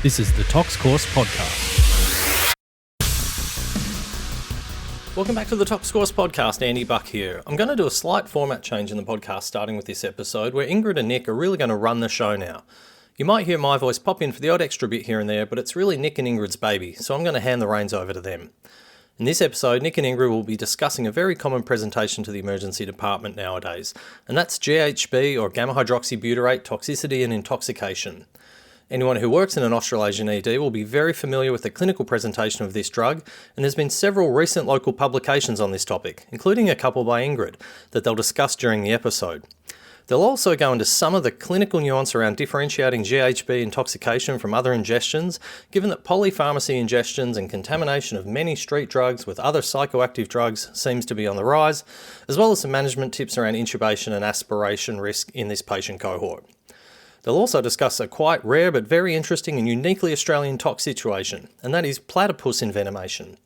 This is the Tox Course Podcast. Welcome back to the Tox Course Podcast. Andy Buck here. I'm going to do a slight format change in the podcast starting with this episode where Ingrid and Nick are really going to run the show now. You might hear my voice pop in for the odd extra bit here and there, but it's really Nick and Ingrid's baby, so I'm going to hand the reins over to them. In this episode, Nick and Ingrid will be discussing a very common presentation to the emergency department nowadays, and that's GHB or gamma-hydroxybutyrate toxicity and intoxication. Anyone who works in an Australasian ED will be very familiar with the clinical presentation of this drug, and there's been several recent local publications on this topic, including a couple by Ingrid, that they'll discuss during the episode. They'll also go into some of the clinical nuance around differentiating GHB intoxication from other ingestions, given that polypharmacy ingestions and contamination of many street drugs with other psychoactive drugs seems to be on the rise, as well as some management tips around intubation and aspiration risk in this patient cohort. They'll also discuss a quite rare but very interesting and uniquely Australian tox situation, and that is platypus envenomation.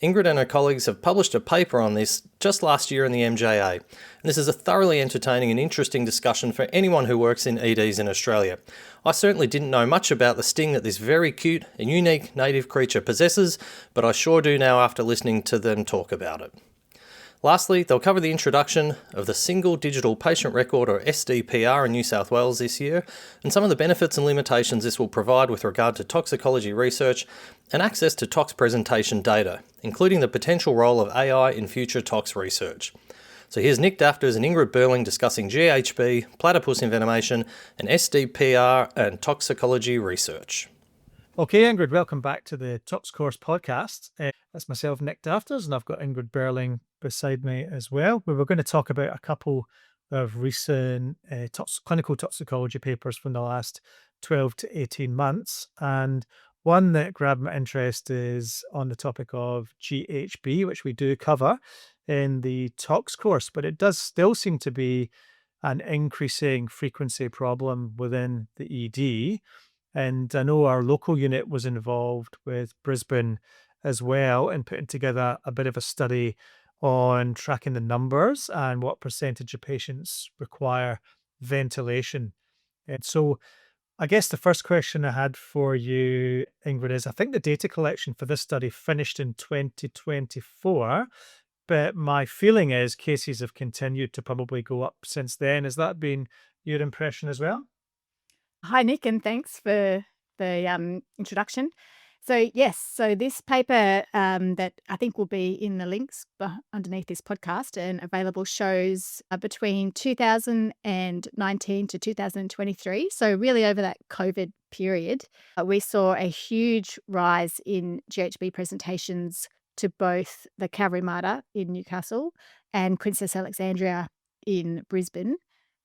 Ingrid and her colleagues have published a paper on this just last year in the MJA, and this is a thoroughly entertaining and interesting discussion for anyone who works in EDs in Australia. I certainly didn't know much about the sting that this very cute and unique native creature possesses, but I sure do now after listening to them talk about it. Lastly, they'll cover the introduction of the Single Digital Patient Record or SDPR in New South Wales this year, and some of the benefits and limitations this will provide with regard to toxicology research and access to tox presentation data, including the potential role of AI in future tox research. So here's Nick Dafters and Ingrid Berling discussing GHB, platypus envenomation, and SDPR and toxicology research. Okay, Ingrid, welcome back to the Tox Course Podcast. That's myself, Nick Dafters, and I've got Ingrid Berling beside me as well. We were going to talk about a couple of recent clinical toxicology papers from the last 12 to 18 months. And one that grabbed my interest is on the topic of GHB, which we do cover in the Tox course, but it does still seem to be an increasing frequency problem within the ED. And I know our local unit was involved with Brisbane as well in putting together a bit of a study on tracking the numbers and what percentage of patients require ventilation. And so I guess the first question I had for you, Ingrid, is I think the data collection for this study finished in 2024, but my feeling is cases have continued to probably go up since then. Has that been your impression as well? Hi, Nick, and thanks for the introduction. So yes, so this paper that I think will be in the links underneath this podcast and available shows between 2019 to 2023. So really over that COVID period, we saw a huge rise in GHB presentations to both the Cavalry in Newcastle and Princess Alexandria in Brisbane.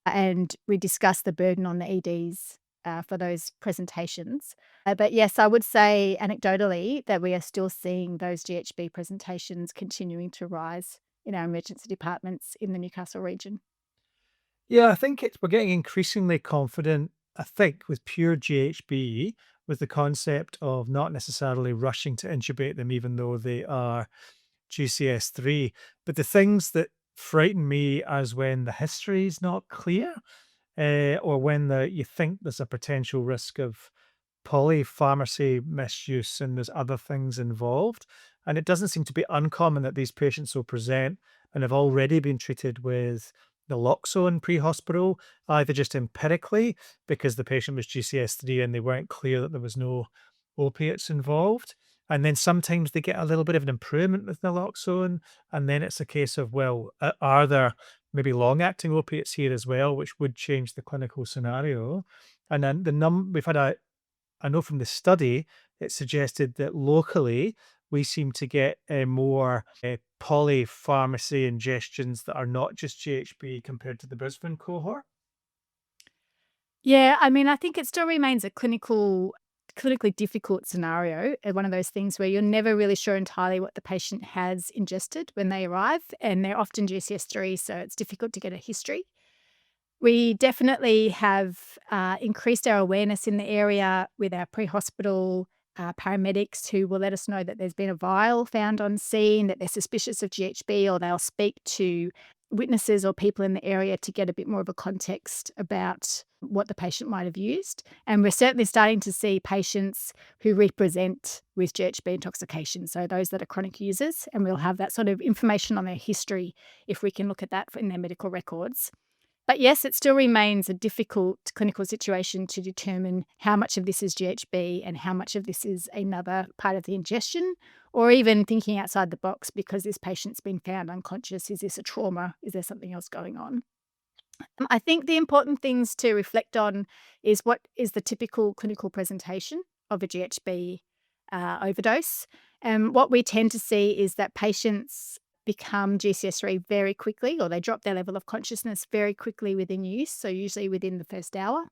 And we discussed the burden on the EDs for those presentations. But yes, I would say anecdotally that we are still seeing those GHB presentations continuing to rise in our emergency departments in the Newcastle region. Yeah, I think we're getting increasingly confident, I think, with pure GHB, with the concept of not necessarily rushing to intubate them, even though they are GCS3. But the things that frighten me as when the history is not clear, or when you think there's a potential risk of polypharmacy misuse and there's other things involved. And it doesn't seem to be uncommon that these patients will present and have already been treated with naloxone pre-hospital, either just empirically because the patient was GCS3 and they weren't clear that there was no opiates involved. And then sometimes they get a little bit of an improvement with naloxone. And then it's a case of, well, are there maybe long-acting opiates here as well, which would change the clinical scenario? And then we've had I know from the study, it suggested that locally we seem to get more polypharmacy ingestions that are not just GHB compared to the Brisbane cohort. Yeah, I mean, I think it still remains a clinically difficult scenario, one of those things where you're never really sure entirely what the patient has ingested when they arrive, and they're often GCS3, so it's difficult to get a history. We definitely have increased our awareness in the area with our pre-hospital paramedics who will let us know that there's been a vial found on scene, that they're suspicious of GHB, or they'll speak to witnesses or people in the area to get a bit more of a context about what the patient might have used. And we're certainly starting to see patients who represent with GHB intoxication, so those that are chronic users, and we'll have that sort of information on their history if we can look at that in their medical records. But yes, it still remains a difficult clinical situation to determine how much of this is GHB and how much of this is another part of the ingestion, or even thinking outside the box because this patient's been found unconscious. Is this a trauma? Is there something else going on? I think the important things to reflect on is what is the typical clinical presentation of a GHB overdose. And what we tend to see is that patients become GCS3 very quickly, or they drop their level of consciousness very quickly within use, so usually within the first hour.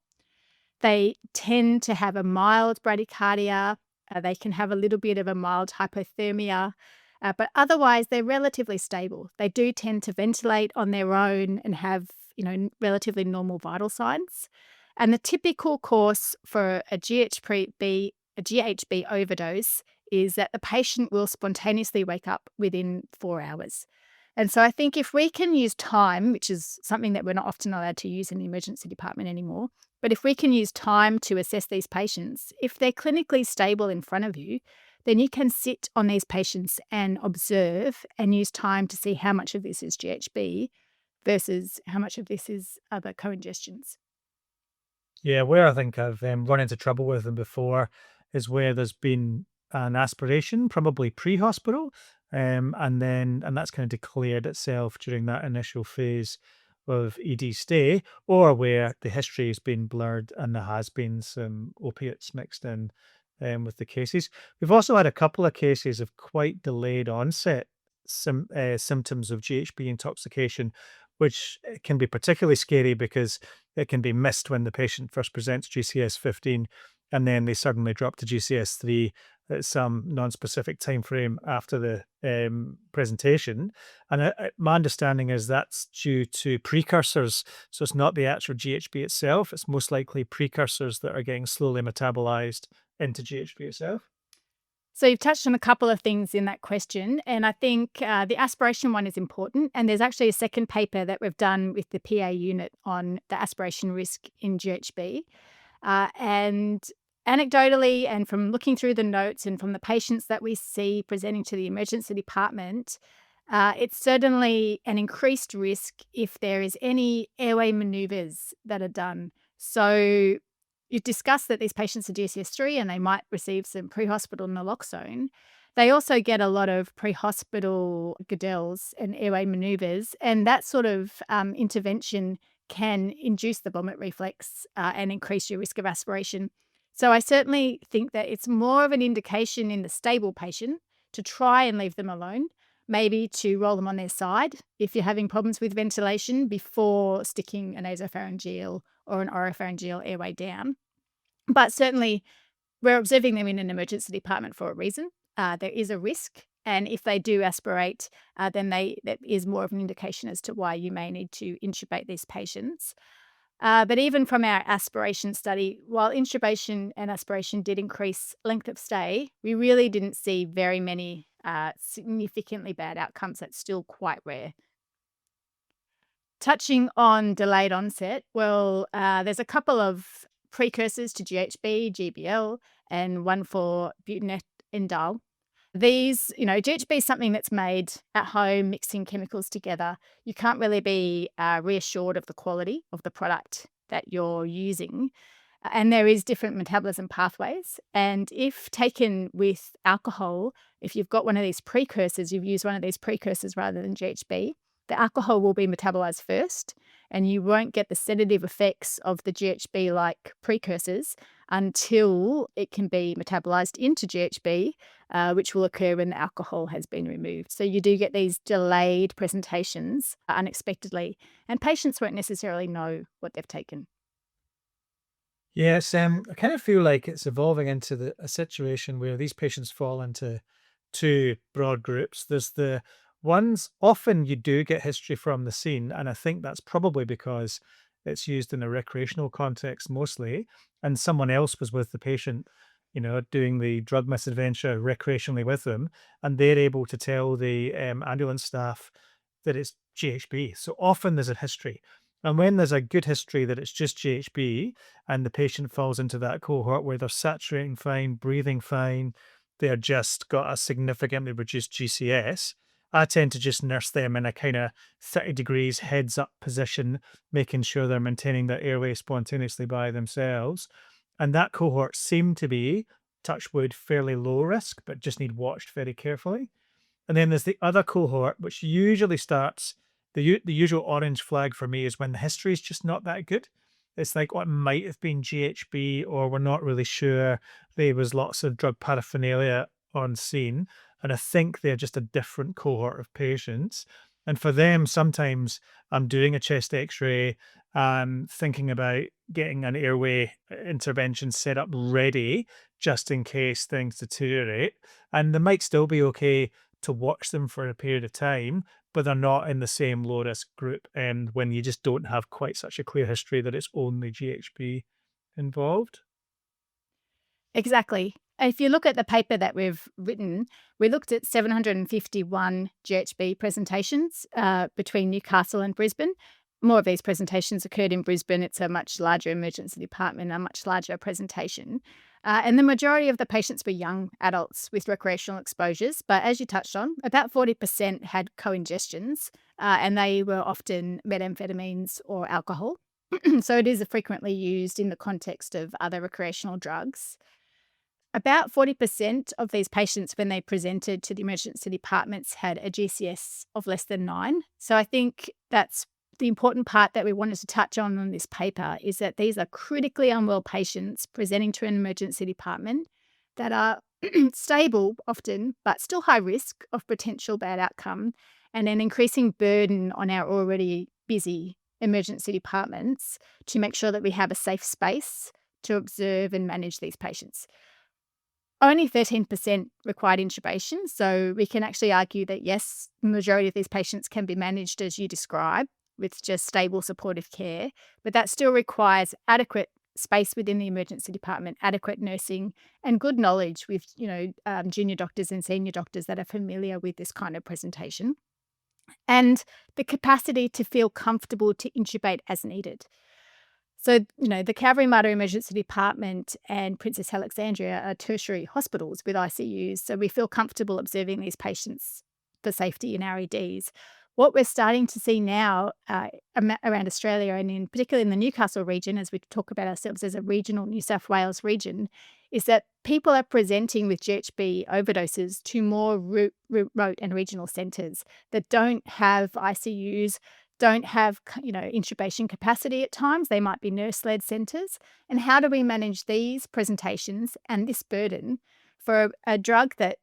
They tend to have a mild bradycardia. They can have a little bit of a mild hypothermia, but otherwise they're relatively stable. They do tend to ventilate on their own and have, relatively normal vital signs. And the typical course for a GHB overdose is that the patient will spontaneously wake up within 4 hours. And so I think if we can use time, which is something that we're not often allowed to use in the emergency department anymore, but if we can use time to assess these patients, if they're clinically stable in front of you, then you can sit on these patients and observe and use time to see how much of this is GHB versus how much of this is other co-ingestions. Yeah, where I think I've run into trouble with them before is where there's been an aspiration, probably pre-hospital, and that's kind of declared itself during that initial phase of ED stay, or where the history has been blurred and there has been some opiates mixed in with the cases. We've also had a couple of cases of quite delayed onset symptoms of GHB intoxication, which can be particularly scary because it can be missed when the patient first presents GCS 15 and then they suddenly drop to GCS 3 at some non-specific time frame after the presentation. And my understanding is that's due to precursors. So it's not the actual GHB itself. It's most likely precursors that are getting slowly metabolized into GHB itself. So you've touched on a couple of things in that question, and I think the aspiration one is important. And there's actually a second paper that we've done with the PA unit on the aspiration risk in GHB. And anecdotally, and from looking through the notes and from the patients that we see presenting to the emergency department, it's certainly an increased risk if there is any airway maneuvers that are done. So you've discussed that these patients are GCS3 and they might receive some pre-hospital naloxone. They also get a lot of pre-hospital Goodell's and airway maneuvers, and that sort of intervention can induce the vomit reflex and increase your risk of aspiration. So I certainly think that it's more of an indication in the stable patient to try and leave them alone, maybe to roll them on their side if you're having problems with ventilation before sticking a nasopharyngeal or an oropharyngeal airway down. But certainly we're observing them in an emergency department for a reason. There is a risk, and if they do aspirate, then that is more of an indication as to why you may need to intubate these patients. But even from our aspiration study, while intubation and aspiration did increase length of stay, we really didn't see very many significantly bad outcomes. That's still quite rare. Touching on delayed onset, well, there's a couple of precursors to GHB, GBL, and one for butanediol. These, GHB is something that's made at home, mixing chemicals together. You can't really be reassured of the quality of the product that you're using. And there is different metabolism pathways. And if taken with alcohol, if you've got one of these precursors, you've used one of these precursors rather than GHB, the alcohol will be metabolized first, and you won't get the sedative effects of the GHB-like precursors until it can be metabolized into GHB, which will occur when the alcohol has been removed. So you do get these delayed presentations unexpectedly, and patients won't necessarily know what they've taken. Yes, I kind of feel like it's evolving into a situation where these patients fall into two broad groups. There's the ones, often you do get history from the scene, and I think that's probably because it's used in a recreational context mostly, and someone else was with the patient, doing the drug misadventure recreationally with them, and they're able to tell the ambulance staff that it's GHB. So often there's a history. And when there's a good history that it's just GHB and the patient falls into that cohort where they're saturating fine, breathing fine, they're just got a significantly reduced GCS, I tend to just nurse them in a kind of 30 degrees heads up position, making sure they're maintaining their airway spontaneously by themselves. And that cohort seemed to be, touch wood, fairly low risk, but just need watched very carefully. And then there's the other cohort, which usually starts, the usual orange flag for me is when the history is just not that good. It's like what might have been GHB, or we're not really sure. There was lots of drug paraphernalia on scene. And I think they're just a different cohort of patients. And for them, sometimes I'm doing a chest x-ray, thinking about getting an airway intervention set up ready just in case things deteriorate. And they might still be okay to watch them for a period of time, but they're not in the same low risk group. And when you just don't have quite such a clear history that it's only GHB involved. Exactly. If you look at the paper that we've written, we looked at 751 GHB presentations between Newcastle and Brisbane. More of these presentations occurred in Brisbane. It's a much larger emergency department, a much larger presentation. And the majority of the patients were young adults with recreational exposures. But as you touched on, about 40% had co-ingestions, and they were often methamphetamines or alcohol. So it is frequently used in the context of other recreational drugs. About 40% of these patients, when they presented to the emergency departments, had a GCS of less than 9. So I think that's the important part that we wanted to touch on this paper, is that these are critically unwell patients presenting to an emergency department that are stable often, but still high risk of potential bad outcome, and an increasing burden on our already busy emergency departments to make sure that we have a safe space to observe and manage these patients. Only 13% required intubation, so we can actually argue that yes, the majority of these patients can be managed as you describe, with just stable supportive care, but that still requires adequate space within the emergency department, adequate nursing, and good knowledge with junior doctors and senior doctors that are familiar with this kind of presentation, and the capacity to feel comfortable to intubate as needed. So, the Cavalry-Mater Emergency Department and Princess Alexandria are tertiary hospitals with ICUs, so we feel comfortable observing these patients for safety in our EDs. What we're starting to see now around Australia, and particularly in the Newcastle region, as we talk about ourselves as a regional New South Wales region, is that people are presenting with GHB overdoses to more remote and regional centres that don't have ICUs, don't have intubation capacity at times. They might be nurse-led centres. And how do we manage these presentations and this burden for a drug that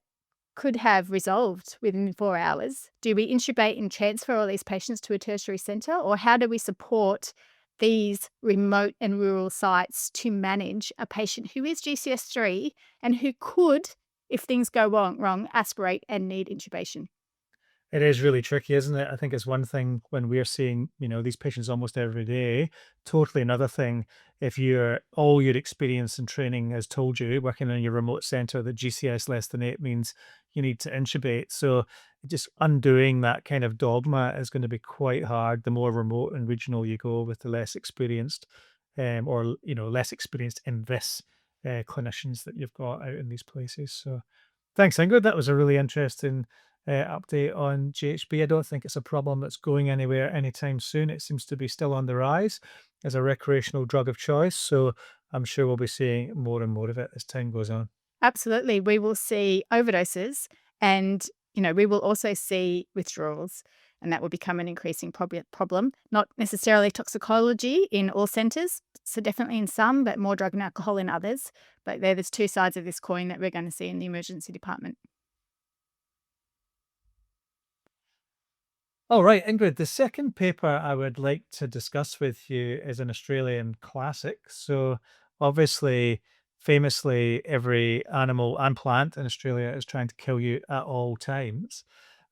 could have resolved within 4 hours? Do we intubate and transfer all these patients to a tertiary centre, or how do we support these remote and rural sites to manage a patient who is GCS3 and who could, if things go wrong, aspirate and need intubation? It is really tricky, isn't it? I think it's one thing when we're seeing, these patients almost every day. Totally another thing if all your experience and training has told you, working in your remote center, that GCS less than 8 means you need to intubate. So just undoing that kind of dogma is going to be quite hard. The more remote and regional you go with the less experienced, or less experienced in this clinicians that you've got out in these places. So thanks, Ingrid. That was a really interesting update on GHB. I don't think it's a problem that's going anywhere anytime soon. It seems to be still on the rise as a recreational drug of choice. So I'm sure we'll be seeing more and more of it as time goes on. Absolutely. We will see overdoses, and we will also see withdrawals, and that will become an increasing problem. Not necessarily toxicology in all centres, so definitely in some, but more drug and alcohol in others. But there's two sides of this coin that we're going to see in the emergency department. All right, Ingrid, the second paper I would like to discuss with you is an Australian classic. So obviously, famously, every animal and plant in Australia is trying to kill you at all times.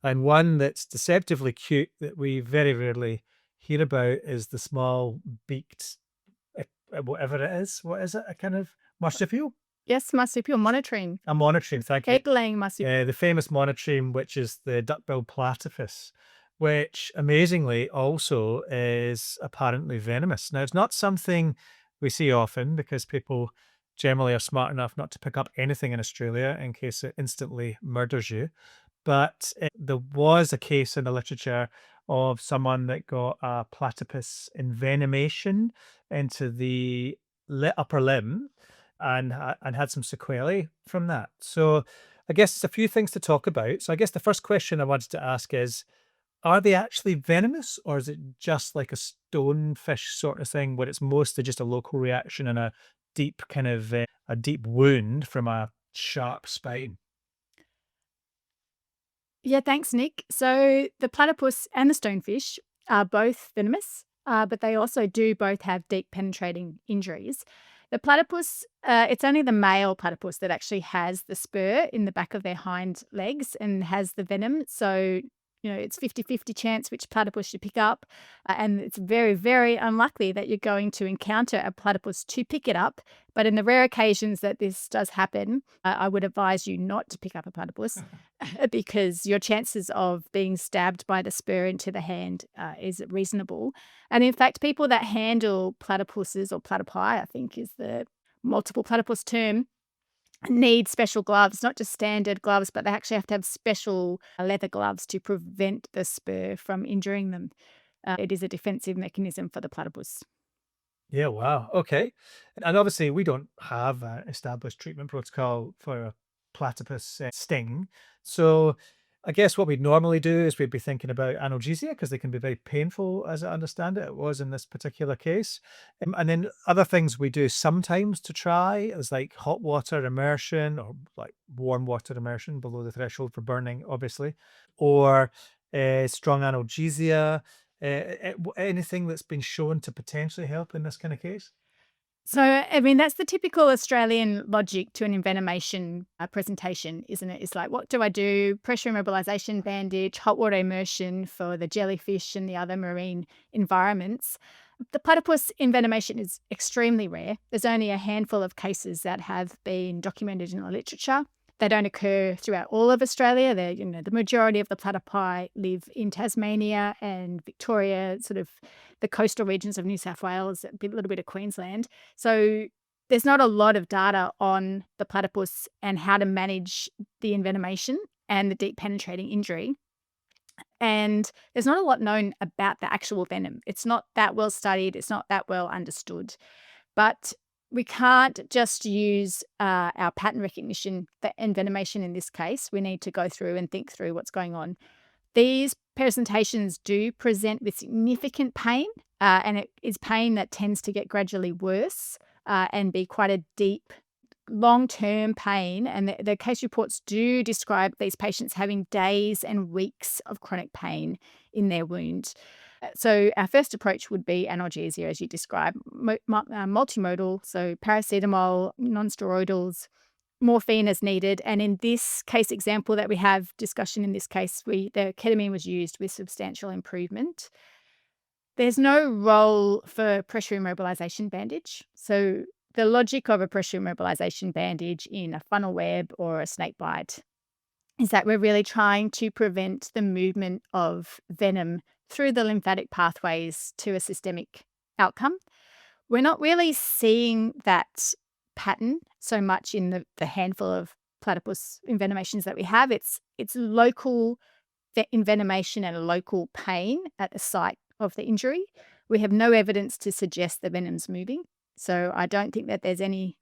And one that's deceptively cute that we very rarely hear about is the small beaked, whatever it is. What is it? A kind of marsupial? Yes, marsupial monitoring. A monitoring, thank you. Egg-laying marsupial. The famous monitoring, which is the duck-billed platypus. which amazingly also is apparently venomous. Now, it's not something we see often because people generally are smart enough not to pick up anything in Australia in case it instantly murders you. But there was a case in the literature of someone that got a platypus envenomation into the upper limb and had some sequelae from that. So I guess it's a few things to talk about. So I guess the first question I wanted to ask is, are they actually venomous, or is it just like a stonefish sort of thing where it's mostly just a local reaction and a deep kind of a deep wound from a sharp spine? Yeah, thanks, Nick. So the platypus and the stonefish are both venomous, but they also do both have deep penetrating injuries. The platypus, it's only the male platypus that actually has the spur in the back of their hind legs and has the venom. So, it's 50-50 chance which platypus you pick up. And it's very, very unlikely that you're going to encounter a platypus to pick it up. But in the rare occasions that this does happen, I would advise you not to pick up a platypus because your chances of being stabbed by the spur into the hand is reasonable. And in fact, people that handle platypuses or platypi, I think is the multiple platypus term, need special gloves, not just standard gloves, but they actually have to have special leather gloves to prevent the spur from injuring them. It is a defensive mechanism for the platypus. Yeah, wow. Okay. And obviously, we don't have an established treatment protocol for a platypus sting. So I guess what we'd normally do is we'd be thinking about analgesia because they can be very painful, as I understand it. It was in this particular case. And then other things we do sometimes to try is like hot water immersion or like warm water immersion below the threshold for burning, obviously, or strong analgesia. Anything that's been shown to potentially help in this kind of case? So, I mean, that's the typical Australian logic to an envenomation presentation, isn't it? It's like, what do I do? Pressure immobilization bandage, hot water immersion for the jellyfish and the other marine environments. The platypus envenomation is extremely rare. There's only a handful of cases that have been documented in the literature. They don't occur throughout all of Australia. The majority of the platypi live in Tasmania and Victoria, sort of the coastal regions of New South Wales, little bit of Queensland. So there's not a lot of data on the platypus and how to manage the envenomation and the deep penetrating injury. And there's not a lot known about the actual venom. It's not that well studied. It's not that well understood. But we can't just use our pattern recognition for envenomation in this case. We need to go through and think through what's going on. These presentations do present with significant pain, and it is pain that tends to get gradually worse and be quite a deep, long-term pain. And the case reports do describe these patients having days and weeks of chronic pain in their wound. So our first approach would be analgesia, as you described, multimodal, so paracetamol, non-steroidals, morphine as needed. And in this case example that we have discussion in this case, the ketamine was used with substantial improvement. There's no role for pressure immobilization bandage. So the logic of a pressure immobilization bandage in a funnel web or a snake bite is that we're really trying to prevent the movement of venom through the lymphatic pathways to a systemic outcome. We're not really seeing that pattern so much in the handful of platypus envenomations that we have. It's local envenomation and local pain at the site of the injury. We have no evidence to suggest the venom's moving. So I don't think that there's any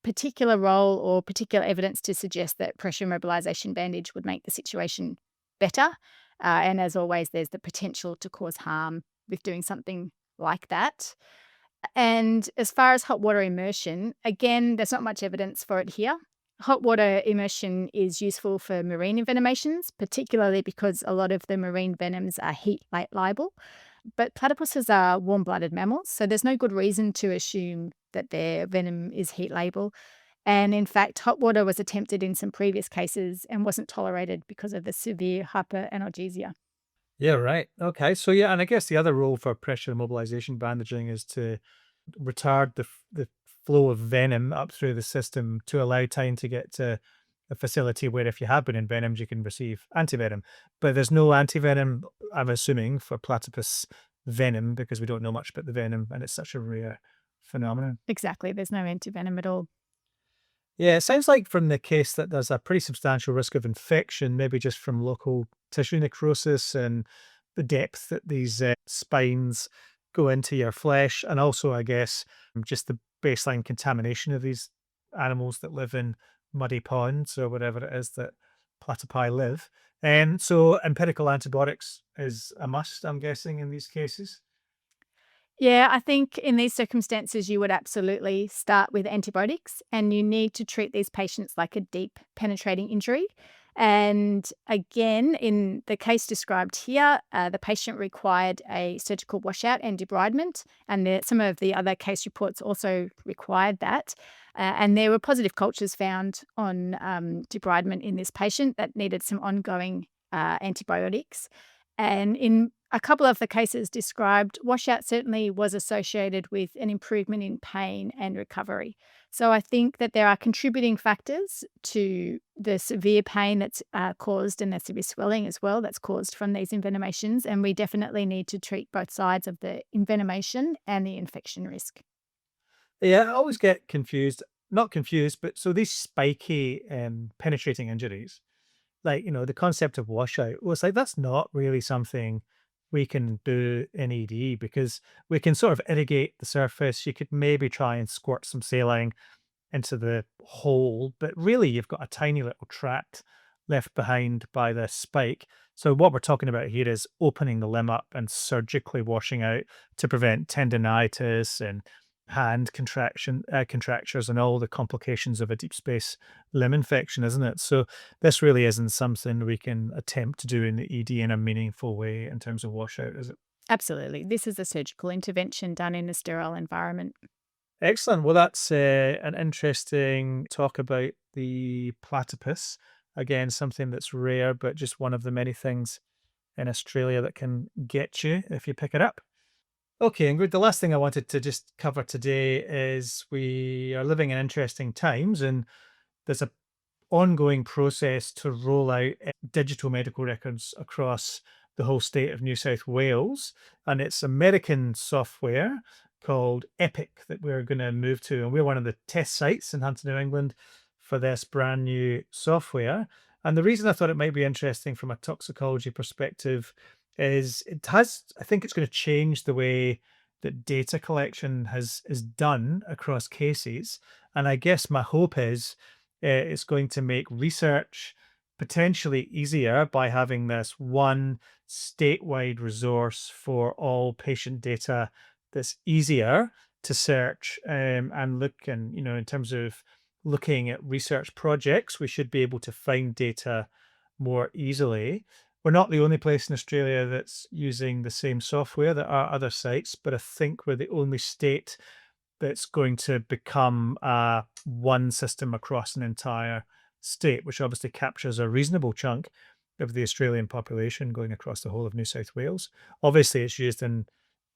particular role or particular evidence to suggest that pressure immobilization bandage would make the situation better. And as always, there's the potential to cause harm with doing something like that. And as far as hot water immersion, again, there's not much evidence for it here. Hot water immersion is useful for marine envenomations, particularly because a lot of the marine venoms are heat liable. But platypuses are warm-blooded mammals, so there's no good reason to assume that their venom is heat labile. And in fact, hot water was attempted in some previous cases and wasn't tolerated because of the severe hyperanalgesia. Yeah, right. Okay. So yeah, and I guess the other role for pressure immobilization bandaging is to retard the flow of venom up through the system to allow time to get to a facility where if you have been envenomed, you can receive antivenom. But there's no antivenom, I'm assuming, for platypus venom because we don't know much about the venom and it's such a rare phenomenon. Exactly. There's no antivenom at all. Yeah, it sounds like from the case that there's a pretty substantial risk of infection, maybe just from local tissue necrosis and the depth that these spines go into your flesh. And also, I guess, just the baseline contamination of these animals that live in muddy ponds or whatever it is that platypi live. And so empirical antibiotics is a must, I'm guessing, in these cases. Yeah, I think in these circumstances, you would absolutely start with antibiotics, and you need to treat these patients like a deep penetrating injury. And again, in the case described here, the patient required a surgical washout and debridement, and some of the other case reports also required that. And there were positive cultures found on debridement in this patient that needed some ongoing antibiotics. And in a couple of the cases described, washout certainly was associated with an improvement in pain and recovery. So I think that there are contributing factors to the severe pain that's caused and the severe swelling as well that's caused from these envenomations. And we definitely need to treat both sides of the envenomation and the infection risk. Yeah, I always get confused, not confused, but so these spiky penetrating injuries, like, the concept of washout was like, that's not really something we can do in ED because we can sort of irrigate the surface. You could maybe try and squirt some saline into the hole, but really you've got a tiny little tract left behind by the spike. So what we're talking about here is opening the limb up and surgically washing out to prevent tendinitis and contractures and all the complications of a deep space limb infection, isn't it? So this really isn't something we can attempt to do in the ED in a meaningful way in terms of washout, is it? Absolutely. This is a surgical intervention done in a sterile environment. Excellent. Well, that's an interesting talk about the platypus. Again, something that's rare, but just one of the many things in Australia that can get you if you pick it up. Okay, Ingrid, the last thing I wanted to just cover today is we are living in interesting times, and there's a ongoing process to roll out digital medical records across the whole state of New South Wales. And it's American software called Epic that we're going to move to. And we're one of the test sites in Hunter, New England for this brand new software. And the reason I thought it might be interesting from a toxicology perspective is I think it's going to change the way that data collection is done across cases. And I guess my hope is it's going to make research potentially easier by having this one statewide resource for all patient data that's easier to search and look. And, in terms of looking at research projects, we should be able to find data more easily. We're not the only place in Australia that's using the same software. There are other sites, but I think we're the only state that's going to become one system across an entire state, which obviously captures a reasonable chunk of the Australian population going across the whole of New South Wales. Obviously, it's used in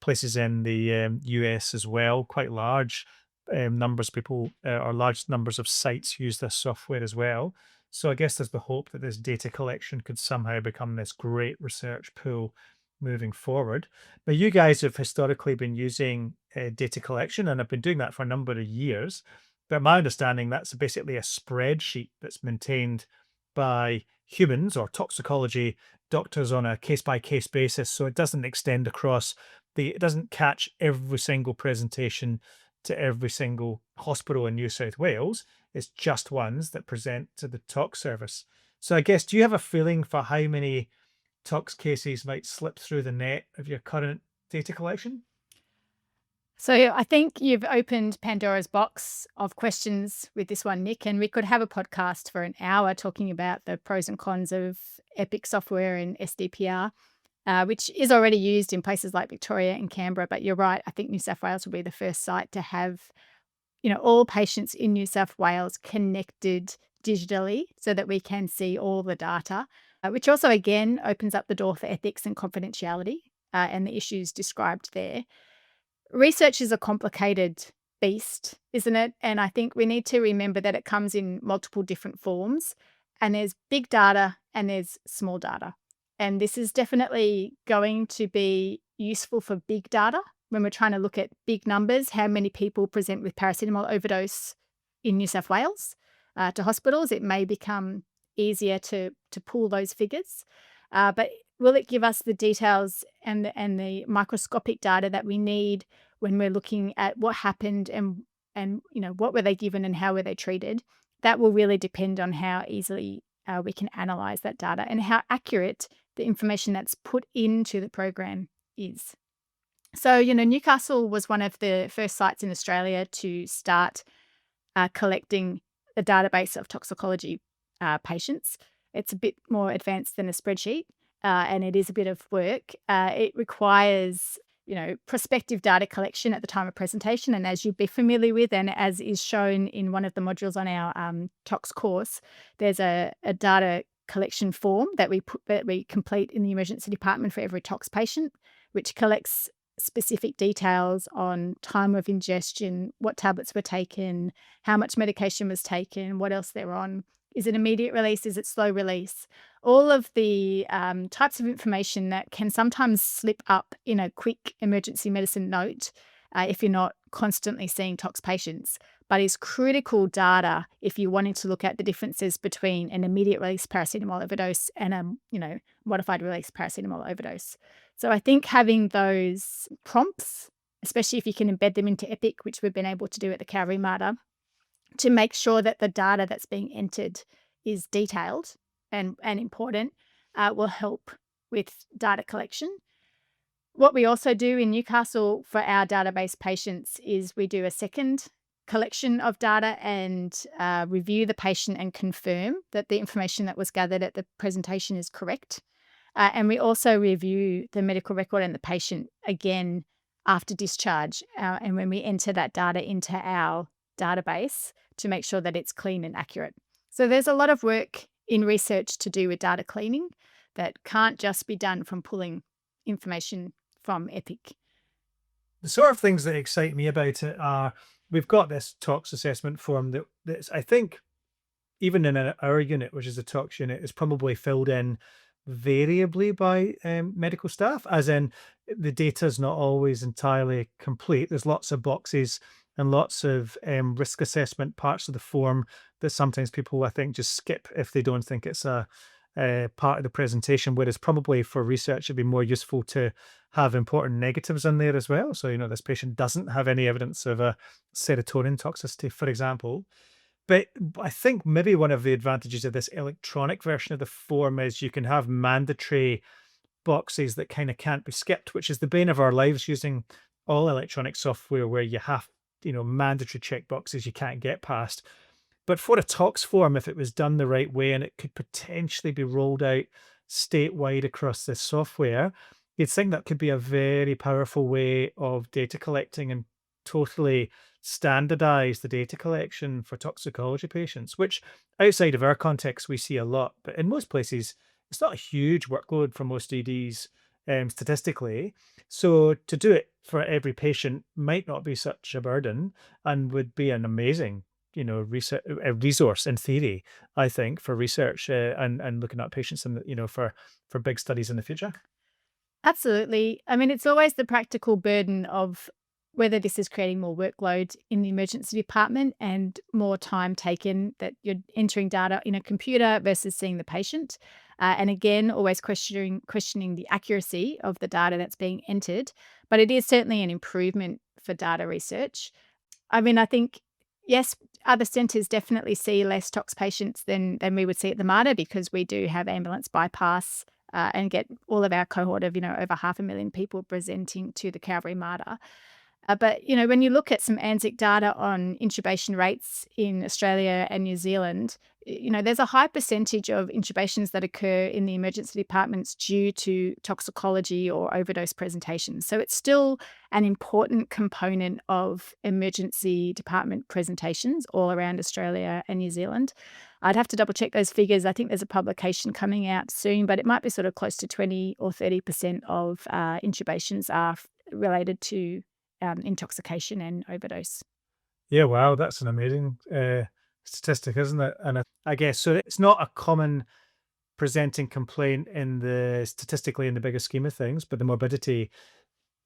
places in the US as well, quite large numbers of people or large numbers of sites use this software as well. So I guess there's the hope that this data collection could somehow become this great research pool moving forward. Now, you guys have historically been using data collection and have been doing that for a number of years. But my understanding, that's basically a spreadsheet that's maintained by humans or toxicology doctors on a case by case basis. So it doesn't extend across it doesn't catch every single presentation to every single hospital in New South Wales. It's just ones that present to the tox service. So I guess, do you have a feeling for how many tox cases might slip through the net of your current data collection? So I think you've opened Pandora's box of questions with this one, Nick, and we could have a podcast for an hour talking about the pros and cons of Epic software and SDPR, which is already used in places like Victoria and Canberra. But you're right, I think New South Wales will be the first site to have, all patients in New South Wales connected digitally so that we can see all the data, which also, again, opens up the door for ethics and confidentiality and the issues described there. Research is a complicated beast, isn't it? And I think we need to remember that it comes in multiple different forms, and there's big data and there's small data. And this is definitely going to be useful for big data when we're trying to look at big numbers, how many people present with paracetamol overdose in New South Wales to hospitals. It may become easier to pull those figures. But will it give us the details and the microscopic data that we need when we're looking at what happened and what were they given and how were they treated? That will really depend on how easily we can analyze that data and how accurate the information that's put into the program is. So, Newcastle was one of the first sites in Australia to start collecting the database of toxicology patients. It's a bit more advanced than a spreadsheet, and it is a bit of work. It requires, prospective data collection at the time of presentation. And as you'd be familiar with, and as is shown in one of the modules on our tox course, there's a data collection form that we complete in the emergency department for every tox patient, which collects specific details on time of ingestion, what tablets were taken, how much medication was taken, what else they're on. Is it immediate release? Is it slow release? All of the types of information that can sometimes slip up in a quick emergency medicine note if you're not constantly seeing tox patients, but is critical data if you're wanting to look at the differences between an immediate release paracetamol overdose and a modified release paracetamol overdose. So I think having those prompts, especially if you can embed them into EPIC, which we've been able to do at the Calvary Mater, to make sure that the data that's being entered is detailed and important, will help with data collection. What we also do in Newcastle for our database patients is we do a second collection of data and review the patient and confirm that the information that was gathered at the presentation is correct. And we also review the medical record and the patient again after discharge, and when we enter that data into our database to make sure that it's clean and accurate. So there's a lot of work in research to do with data cleaning that can't just be done from pulling information from EPIC. The sort of things that excite me about it are, we've got this tox assessment form that's, I think, even in our unit, which is a tox unit, is probably filled in variably by medical staff, as in the data is not always entirely complete. There's lots of boxes and lots of risk assessment parts of the form that sometimes people, I think, just skip if they don't think it's a part of the presentation, whereas probably for research it'd be more useful to have important negatives in there as well. So, this patient doesn't have any evidence of a serotonin toxicity, for example. But I think maybe one of the advantages of this electronic version of the form is you can have mandatory boxes that kind of can't be skipped, which is the bane of our lives using all electronic software, where you have, mandatory checkboxes you can't get past. But for a tox form, if it was done the right way and it could potentially be rolled out statewide across this software, you'd think that could be a very powerful way of data collecting and totally standardize the data collection for toxicology patients, which outside of our context we see a lot, but in most places it's not a huge workload for most EDs statistically. So to do it for every patient might not be such a burden and would be an amazing resource in theory, I think, for research and looking at patients and for big studies in the future. Absolutely. I mean, it's always the practical burden of whether this is creating more workload in the emergency department and more time taken that you're entering data in a computer versus seeing the patient. And again, always questioning the accuracy of the data that's being entered. But it is certainly an improvement for data research. I mean, I think, yes, other centres definitely see less tox patients than we would see at the Mater, because we do have ambulance bypass and get all of our cohort of, over 500,000 people presenting to the Calvary Mater. But, when you look at some ANZIC data on intubation rates in Australia and New Zealand, there's a high percentage of intubations that occur in the emergency departments due to toxicology or overdose presentations. So it's still an important component of emergency department presentations all around Australia and New Zealand. I'd have to double check those figures. I think there's a publication coming out soon, but it might be sort of close to 20 or 30% of intubations are related to intoxication and overdose. Yeah, wow, that's an amazing statistic, isn't it? And I guess so. It's not a common presenting complaint in the statistically in the bigger scheme of things, but the morbidity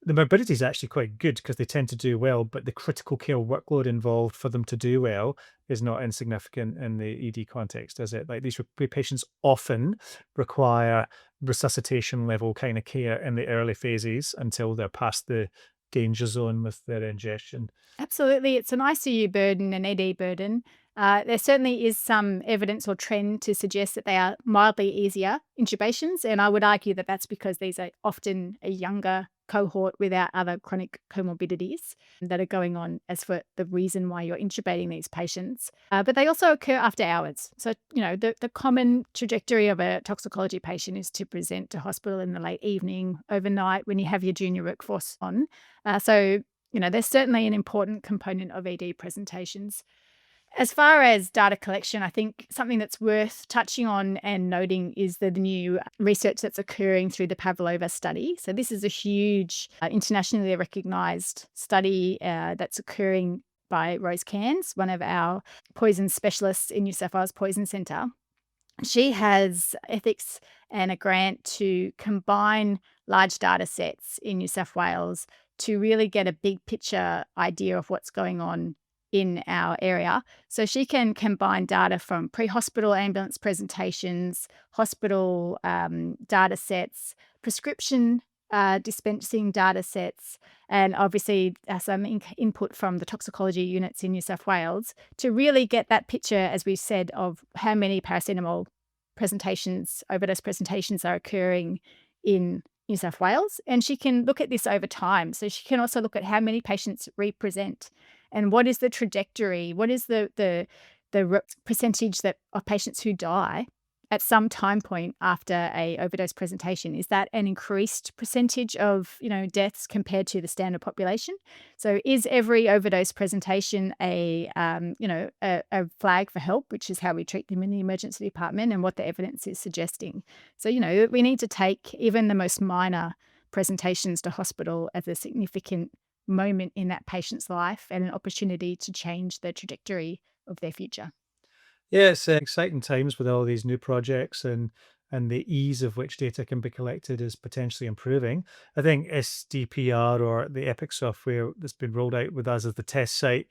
is actually quite good because they tend to do well, but the critical care workload involved for them to do well is not insignificant in the ED context, is it? Like these patients often require resuscitation level kind of care in the early phases until they're past the danger zone with their ingestion. Absolutely. It's an ICU burden, an ED burden. There certainly is some evidence or trend to suggest that they are mildly easier intubations. And I would argue that that's because these are often a younger cohort without other chronic comorbidities that are going on as for the reason why you're intubating these patients. But they also occur after hours. So, the common trajectory of a toxicology patient is to present to hospital in the late evening, overnight, when you have your junior workforce on. There's certainly an important component of ED presentations. As far as data collection, I think something that's worth touching on and noting is the new research that's occurring through the Pavlova study. So this is a huge, internationally recognized study that's occurring by Rose Cairns, one of our poison specialists in New South Wales Poison Centre. She has ethics and a grant to combine large data sets in New South Wales to really get a big picture idea of what's going on in our area. So she can combine data from pre-hospital ambulance presentations, hospital data sets, prescription dispensing data sets, and obviously some input from the toxicology units in New South Wales to really get that picture, as we said, of how many paracetamol presentations, overdose presentations are occurring in New South Wales. And she can look at this over time. So she can also look at how many patients represent and what is the trajectory, what is the percentage of patients who die at some time point after a overdose presentation. Is that an increased percentage of deaths compared to the standard population? So is every overdose presentation a flag for help, which is how we treat them in the emergency department and what the evidence is suggesting? So we need to take even the most minor presentations to hospital as a significant moment in that patient's life and an opportunity to change the trajectory of their future. Yeah, it's exciting times with all these new projects and the ease of which data can be collected is potentially improving. I think SDPR or the Epic software that's been rolled out with us as the test site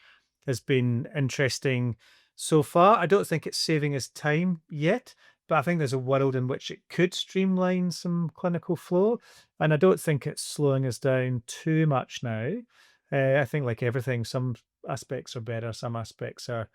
has been interesting so far. I don't think it's saving us time yet, but I think there's a world in which it could streamline some clinical flow. And I don't think it's slowing us down too much now. I think, like everything, some aspects are better, some aspects are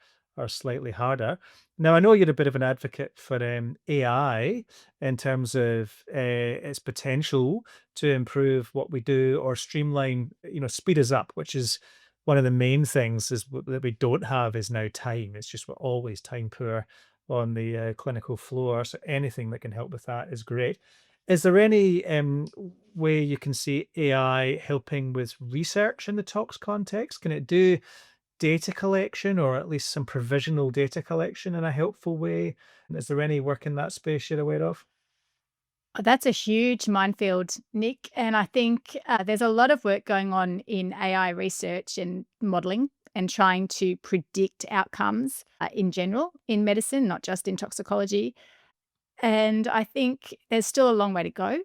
slightly harder. Now, I know you're a bit of an advocate for AI in terms of its potential to improve what we do or streamline, speed us up, which is one of the main things that we don't have is now time. It's just we're always time poor on the clinical floor. So anything that can help with that is great. Is there any way you can see AI helping with research in the tox context? Can it do data collection or at least some provisional data collection in a helpful way? And is there any work in that space you're aware of? That's a huge minefield, Nick. And I think there's a lot of work going on in AI research and modeling and trying to predict outcomes in general in medicine, not just in toxicology. And I think there's still a long way to go.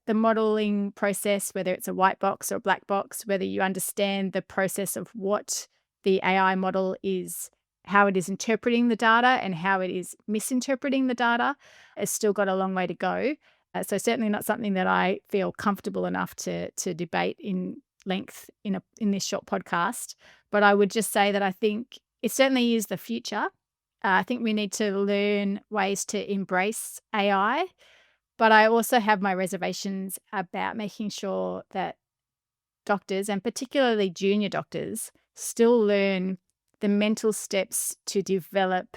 The modeling process, whether it's a white box or a black box, whether you understand the process of what the AI model is, how it is interpreting the data and how it is misinterpreting the data, has still got a long way to go. So certainly not something that I feel comfortable enough to debate in length in this short podcast. But I would just say that I think it certainly is the future. I think we need to learn ways to embrace AI, but I also have my reservations about making sure that doctors, and particularly junior doctors, still learn the mental steps to develop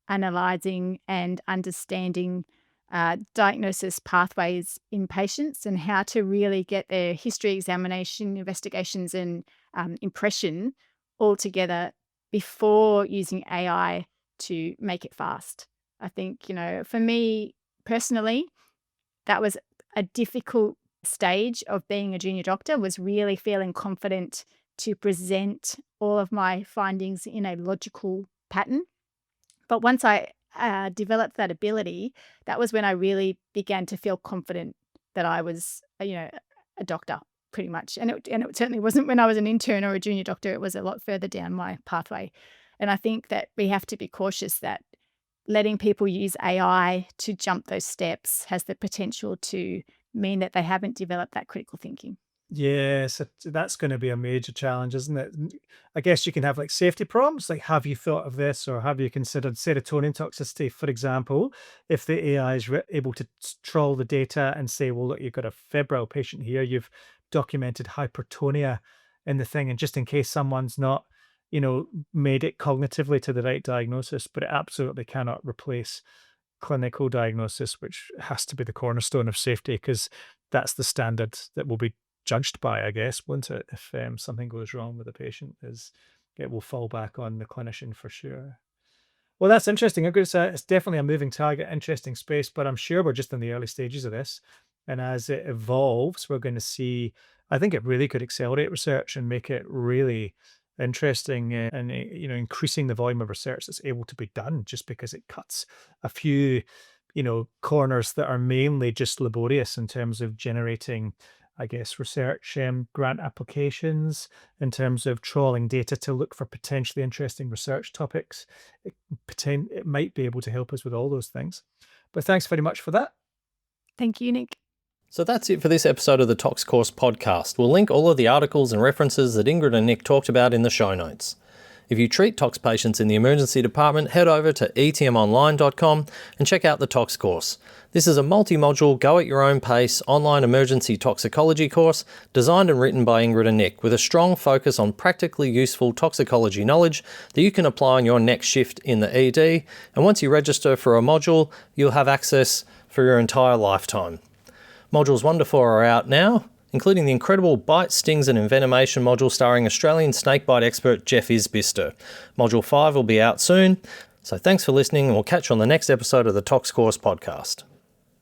analyzing and understanding diagnosis pathways in patients and how to really get their history examination, investigations, and impression all together before using AI to make it fast. I think, for me personally, that was a difficult stage of being a junior doctor, was really feeling confident to present all of my findings in a logical pattern. But once I developed that ability, that was when I really began to feel confident that I was, a doctor, pretty much. And it certainly wasn't when I was an intern or a junior doctor. It was a lot further down my pathway. And I think that we have to be cautious that letting people use AI to jump those steps has the potential to mean that they haven't developed that critical thinking. Yes, that's going to be a major challenge, isn't it? I guess you can have like safety prompts, like have you thought of this, or have you considered serotonin toxicity, for example? If the AI is able to trawl the data and say, well, look, you've got a febrile patient here, you've documented hypertonia in the thing, and just in case someone's not, made it cognitively to the right diagnosis, but it absolutely cannot replace clinical diagnosis, which has to be the cornerstone of safety, because that's the standard that will be judged by, I guess, won't it? If something goes wrong with the patient, it will fall back on the clinician for sure. Well, that's interesting. I'm going to say it's definitely a moving target, interesting space, but I'm sure we're just in the early stages of this. And as it evolves, we're going to see, I think it really could accelerate research and make it really interesting, and increasing the volume of research that's able to be done, just because it cuts a few corners that are mainly just laborious in terms of generating, I guess, research grant applications, in terms of trawling data to look for potentially interesting research topics. It might be able to help us with all those things. But thanks very much for that. Thank you, Nick. So that's it for this episode of the Tox Course podcast. We'll link all of the articles and references that Ingrid and Nick talked about in the show notes. If you treat tox patients in the emergency department, head over to etmonline.com and check out the Tox Course. This is a multi-module, go-at-your-own-pace online emergency toxicology course designed and written by Ingrid and Nick, with a strong focus on practically useful toxicology knowledge that you can apply on your next shift in the ED. And once you register for a module, you'll have access for your entire lifetime. Modules 1 to 4 are out now, including the incredible Bite, Stings and Envenomation module starring Australian snakebite expert Jeff Isbister. Module 5 will be out soon. So thanks for listening, and we'll catch you on the next episode of the Tox Course podcast.